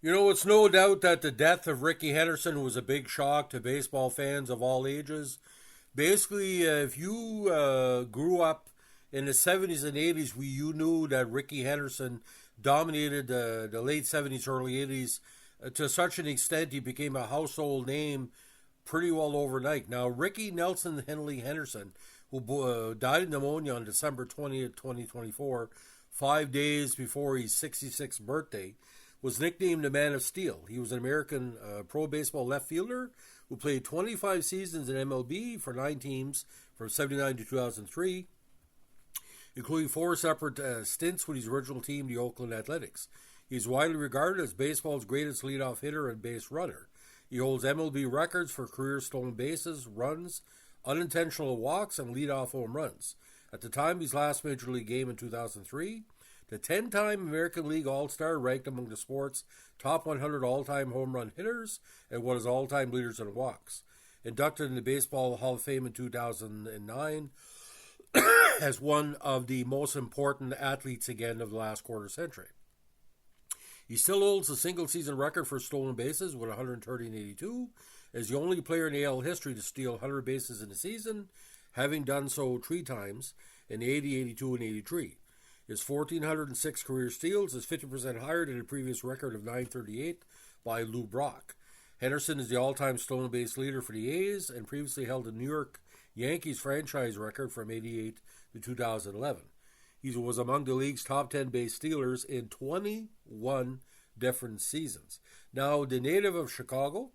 It's no doubt that the death of Rickey Henderson was a big shock to baseball fans of all ages. Basically, if you grew up in the 70s and 80s, you knew that Rickey Henderson dominated the late 70s, early 80s to such an extent he became a household name pretty well overnight. Now, Rickey Nelson Henley Henderson, who died of pneumonia on December 20th, 2024, 5 days before his 66th birthday, was nicknamed the Man of Steel. He was an American pro baseball left fielder who played 25 seasons in MLB for 9 teams from 79 to 2003, including 4 separate stints with his original team, the Oakland Athletics. He is widely regarded as baseball's greatest leadoff hitter and base runner. He holds MLB records for career stolen bases, runs, unintentional walks, and leadoff home runs. At the time of his last Major League game in 2003, the 10-time American League All-Star ranked among the sport's top 100 all-time home run hitters and one of his all-time leaders in walks. Inducted in the Baseball Hall of Fame in 2009 as one of the most important athletes again of the last quarter century. He still holds the single-season record for stolen bases with 130 and 82, as the only player in AL history to steal 100 bases in a season, having done so 3 times in 80, 82, and 83. His 1,406 career steals is 50% higher than the previous record of 938 by Lou Brock. Henderson is the all-time stolen base leader for the A's and previously held the New York Yankees franchise record from 88 to 2011. He was among the league's top 10 base stealers in 21 different seasons. Now, the native of Chicago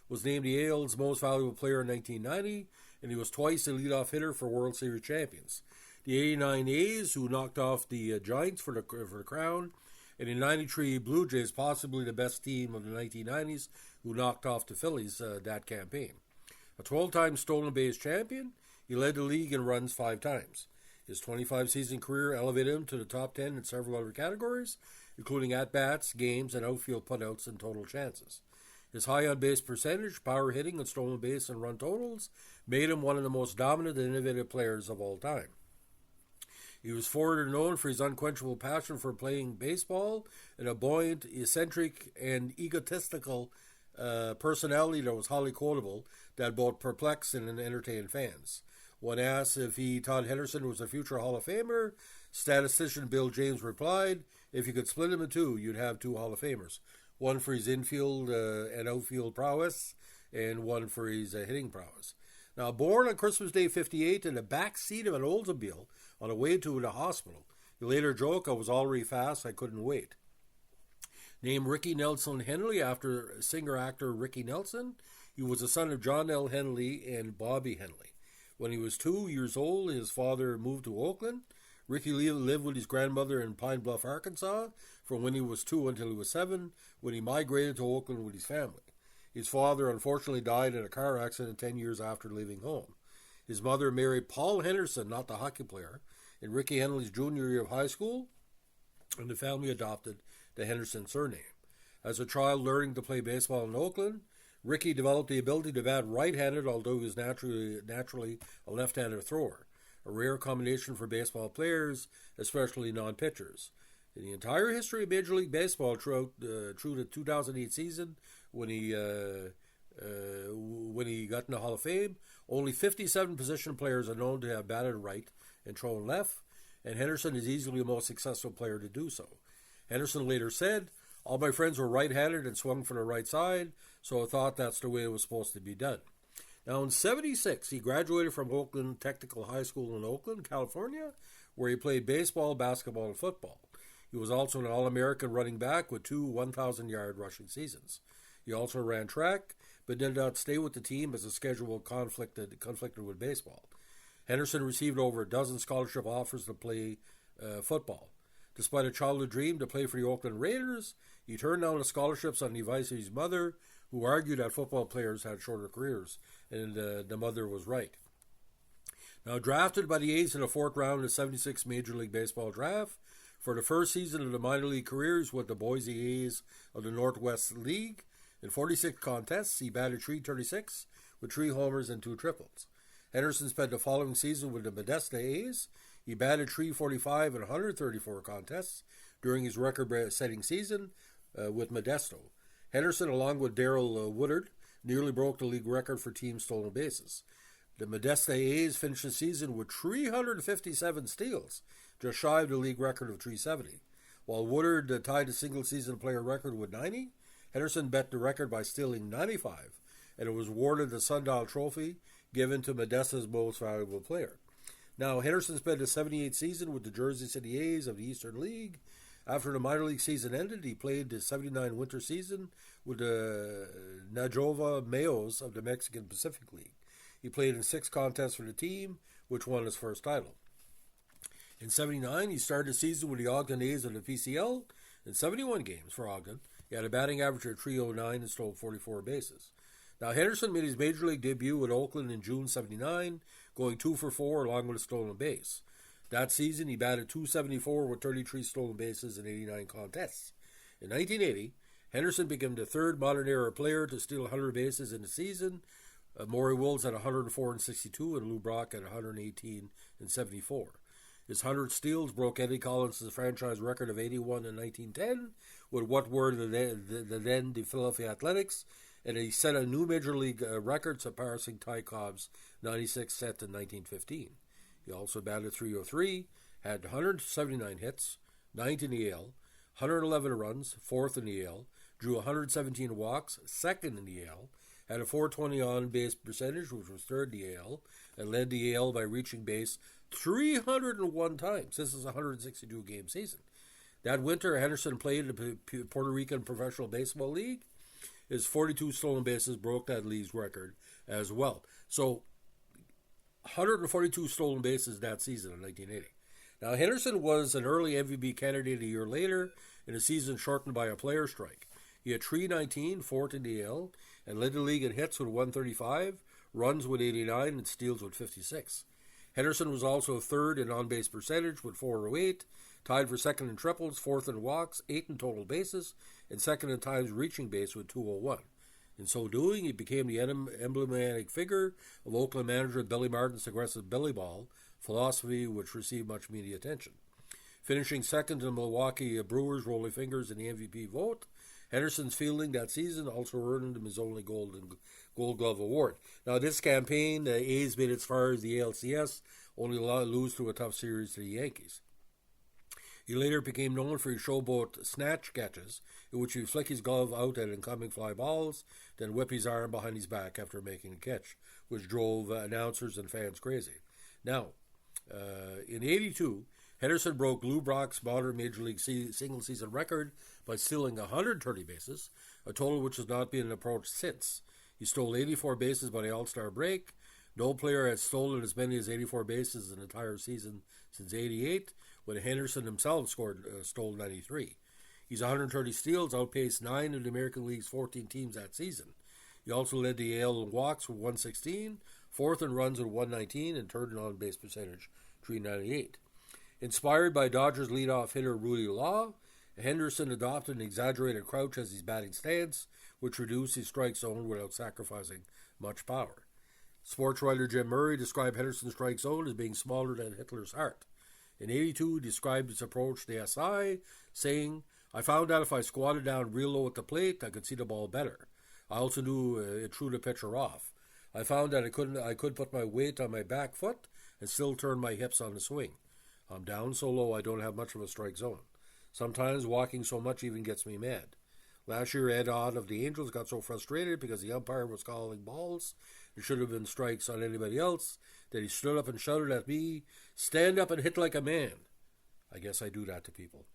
was named the AL's most valuable player in 1990, and he was twice the leadoff hitter for World Series champions. The 89 A's, who knocked off the Giants for the crown, and the 93 Blue Jays, possibly the best team of the 1990s, who knocked off the Phillies that campaign. A 12-time stolen base champion, he led the league in runs 5 times. His 25-season career elevated him to the top 10 in several other categories, including at-bats, games, and outfield putouts and total chances. His high on-base percentage, power hitting, and stolen base and run totals made him one of the most dominant and innovative players of all time. He was further known for his unquenchable passion for playing baseball and a buoyant, eccentric, and egotistical personality that was highly quotable that both perplexed and entertained fans. When asked if he thought Henderson was a future Hall of Famer, statistician Bill James replied, "If you could split him in two, you'd have 2 Hall of Famers. One for his infield and outfield prowess, and one for his hitting prowess." Now, born on Christmas Day 58 in the back seat of an Oldsmobile on the way to the hospital, he later joked, "I was already fast, I couldn't wait." Named Rickey Nelson Henley after singer-actor Rickey Nelson, he was the son of John L. Henley and Bobby Henley. When he was 2 years old, his father moved to Oakland. Rickey lived with his grandmother in Pine Bluff, Arkansas, from when he was 2 until he was 7, when he migrated to Oakland with his family. His father unfortunately died in a car accident 10 years after leaving home. His mother married Paul Henderson, not the hockey player, in Rickey Henley's junior year of high school, and the family adopted the Henderson surname. As a child learning to play baseball in Oakland, Rickey developed the ability to bat right-handed, although he was naturally a left-handed thrower, a rare combination for baseball players, especially non-pitchers. In the entire history of Major League Baseball, through the 2008 season, when he got in the Hall of Fame, only 57 position players are known to have batted right and thrown left, and Henderson is easily the most successful player to do so. Henderson later said, "All my friends were right-handed and swung from the right side, so I thought that's the way it was supposed to be done." Now, in '76, he graduated from Oakland Technical High School in Oakland, California, where he played baseball, basketball, and football. He was also an All-American running back with 2 1,000-yard rushing seasons. He also ran track, but did not stay with the team as the schedule conflicted with baseball. Henderson received over a dozen scholarship offers to play football. Despite a childhood dream to play for the Oakland Raiders, he turned down the scholarships on the advice of his mother, who argued that football players had shorter careers, and the mother was right. Now, drafted by the A's in the 4th round of the '76 Major League Baseball draft, for the first season of the minor league careers with the Boise A's of the Northwest League, in 46 contests, he batted .336 with 3 homers and 2 triples. Henderson spent the following season with the Modesto A's. He batted .345 in 134 contests during his record-setting season with Modesto. Henderson, along with Darrell Woodard, nearly broke the league record for team stolen bases. The Modesto A's finished the season with 357 steals, just shy of the league record of 370. While Woodard tied the single-season player record with 90, Henderson bet the record by stealing 95, and it was awarded the Sundial Trophy, given to Modesto's most valuable player. Now, Henderson spent his 78th season with the Jersey City A's of the Eastern League. After the minor league season ended, he played the 79 winter season with the Najova Mayos of the Mexican Pacific League. He played in 6 contests for the team, which won his first title. In 79, he started the season with the Oakland A's of the PCL. In 71 games for Ogden, he had a batting average of 309 and stole 44 bases. Now, Henderson made his major league debut with Oakland in June 79, going 2 for 4 along with a stolen base. That season, he batted .274 with 33 stolen bases in 89 contests. In 1980, Henderson became the third modern-era player to steal 100 bases in a season. Maury Wills had 104 and 62, and Lou Brock had 118 and 74. His 100 steals broke Eddie Collins' franchise record of 81 in 1910 with what were the then the Philadelphia Athletics, and he set a new major league record surpassing Ty Cobb's 96 set in 1915. He also batted .303, had 179 hits, 9th in the AL, 111 runs, 4th in the AL, drew 117 walks, 2nd in the AL, had a .420 on-base percentage, which was 3rd in the AL, and led the AL by reaching base 301 times. This is a 162-game season. That winter, Henderson played in the Puerto Rican Professional Baseball League. His 42 stolen bases broke that league's record as well. So, 142 stolen bases that season in 1980. Now, Henderson was an early MVP candidate a year later in a season shortened by a player strike. He had .319, 4th in the AL, and led the league in hits with 135, runs with 89, and steals with 56. Henderson was also 3rd in on-base percentage with .408, tied for 2nd in triples, 4th in walks, 8th in total bases, and 2nd in times reaching base with .201. In so doing, he became the emblematic figure of Oakland manager Billy Martin's aggressive Billy Ball philosophy, which received much media attention. Finishing 2nd to the Milwaukee Brewers' Rolling Fingers in the MVP vote, Henderson's fielding that season also earned him his only Gold Glove award. Now, this campaign, the A's made it as far as the ALCS, only lose to a tough series to the Yankees. He later became known for his showboat snatch catches, in which he would flick his glove out at incoming fly balls, then whip his arm behind his back after making a catch, which drove announcers and fans crazy. Now, in '82, Henderson broke Lou Brock's modern Major League single-season record by stealing 130 bases, a total which has not been approached since. He stole 84 bases by the All-Star break. No player has stolen as many as 84 bases in an entire season since '88, when Henderson himself stole 93. His 130 steals outpaced 9 of the American League's 14 teams that season. He also led the AL in walks with 116, 4th in runs with 119, and 3rd in on-base percentage, 398. Inspired by Dodgers leadoff hitter Rudy Law, Henderson adopted an exaggerated crouch as his batting stance, which reduced his strike zone without sacrificing much power. Sports writer Jim Murray described Henderson's strike zone as being smaller than Hitler's heart. In '82, he described his approach to the SI, saying, "I found out if I squatted down real low at the plate, I could see the ball better. I also knew it threw the pitcher off. I found that I could put my weight on my back foot and still turn my hips on the swing. I'm down so low I don't have much of a strike zone. Sometimes walking so much even gets me mad. Last year, Ed Odd of the Angels got so frustrated because the umpire was calling balls, it should have been strikes on anybody else, that he stood up and shouted at me, 'Stand up and hit like a man.' I guess I do that to people."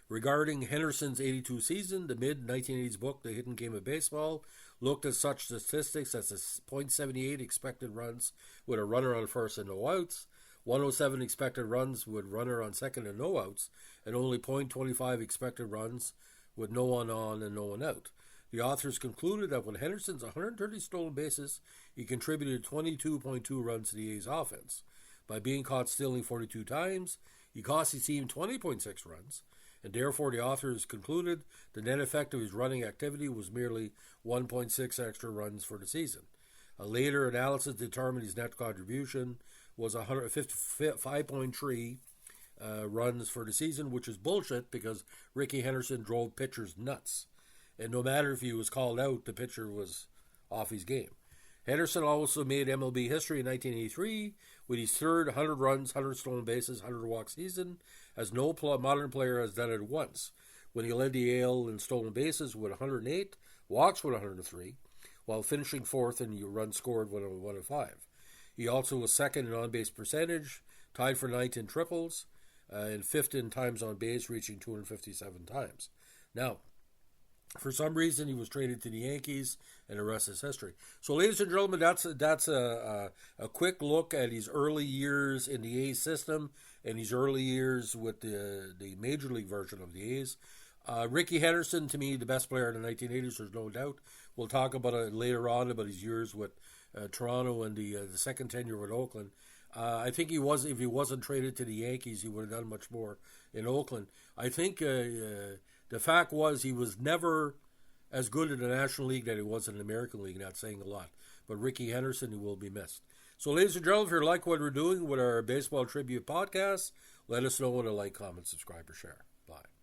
Regarding Henderson's '82 season, the mid-1980s book, The Hidden Game of Baseball, looked at such statistics as a .78 expected runs with a runner on first and no outs, 107 expected runs with runner on second and no outs, and only .25 expected runs with no one on and no one out. The authors concluded that with Henderson's 130 stolen bases, he contributed 22.2 runs to the A's offense. By being caught stealing 42 times, he cost his team 20.6 runs, and therefore the authors concluded the net effect of his running activity was merely 1.6 extra runs for the season. A later analysis determined his net contribution was 155.3 runs for the season, which is bullshit because Rickey Henderson drove pitchers nuts. And no matter if he was called out, the pitcher was off his game. Henderson also made MLB history in 1983 with his third 100 runs, 100 stolen bases, 100 walk season, as no modern player has done it once, when he led the AL in stolen bases with 108, walks with 103, while finishing fourth in runs scored with 105. He also was second in on-base percentage, tied for ninth in triples, and fifth in times on base, reaching 257 times. Now, for some reason, he was traded to the Yankees, and the rest is history. So, ladies and gentlemen, that's a quick look at his early years in the A's system and his early years with the Major League version of the A's. Rickey Henderson, to me, the best player in the 1980s, there's no doubt. We'll talk about it later on, about his years with Toronto and the second tenure with Oakland. I think if he wasn't traded to the Yankees, he would have done much more in Oakland. I think the fact was he was never as good in the National League that he was in the American League, not saying a lot. But Rickey Henderson, he will be missed. So, ladies and gentlemen, if you like what we're doing with our Baseball Tribute podcast, let us know with a like, comment, subscribe, or share. Bye.